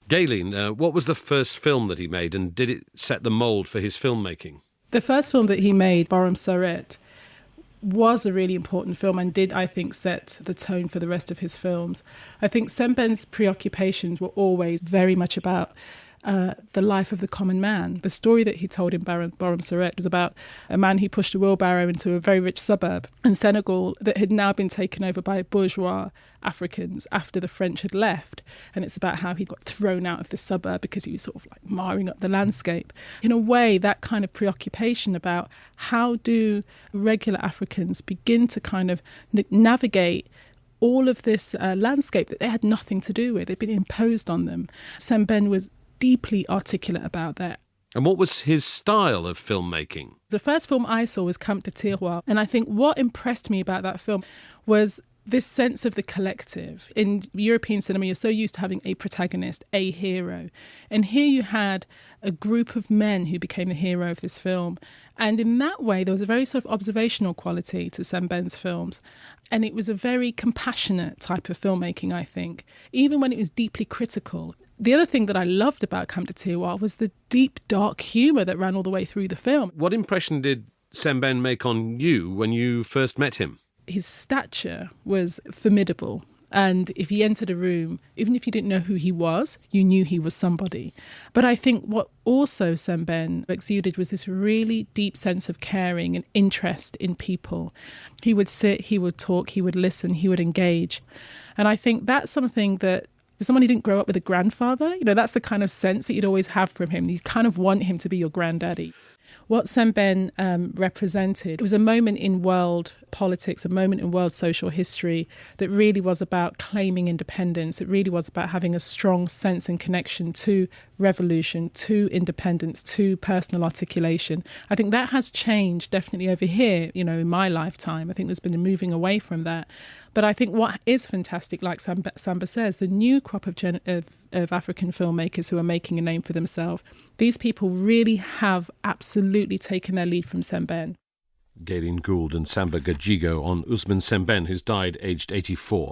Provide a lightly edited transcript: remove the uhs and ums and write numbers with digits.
Galen, what was the first film that he made, and did it set the mould for his filmmaking? The first film that he made, Borom Saret, was a really important film and did, I think, set the tone for the rest of his films. I think Semben's preoccupations were always very much about the life of the common man. The story that he told in Borom Saret was about a man who pushed a wheelbarrow into a very rich suburb in Senegal that had now been taken over by bourgeois Africans after the French had left. And it's about how he got thrown out of the suburb because he was sort of like marring up the landscape. In a way, that kind of preoccupation about how do regular Africans begin to kind of navigate all of this landscape that they had nothing to do with. It'd been imposed on them. Semben was deeply articulate about that. And what was his style of filmmaking? The first film I saw was Camp de Tiroir, and I think what impressed me about that film was this sense of the collective. In European cinema, you're so used to having a protagonist, a hero. And here you had a group of men who became the hero of this film. And in that way, there was a very sort of observational quality to Semben's films. And it was a very compassionate type of filmmaking, I think, even when it was deeply critical. The other thing that I loved about Camp de Tiroir was the deep, dark humour that ran all the way through the film. What impression did Semben make on you when you first met him? His stature was formidable. And if he entered a room, even if you didn't know who he was, you knew he was somebody. But I think what also Semben exuded was this really deep sense of caring and interest in people. He would sit, he would talk, he would listen, he would engage. And I think that's something that, for someone who didn't grow up with a grandfather, that's the kind of sense that you'd always have from him. You kind of want him to be your granddaddy. What Semben represented was a moment in world politics, a moment in world social history that really was about claiming independence. It really was about having a strong sense and connection to revolution, to independence, to personal articulation. I think that has changed definitely over here, in my lifetime. I think there's been a moving away from that. But I think what is fantastic, like Samba says, the new crop of African filmmakers who are making a name for themselves, these people really have absolutely taken their lead from Semben. Galen Gould and Samba Gajigo on Ousmane Semben, who's died aged 84.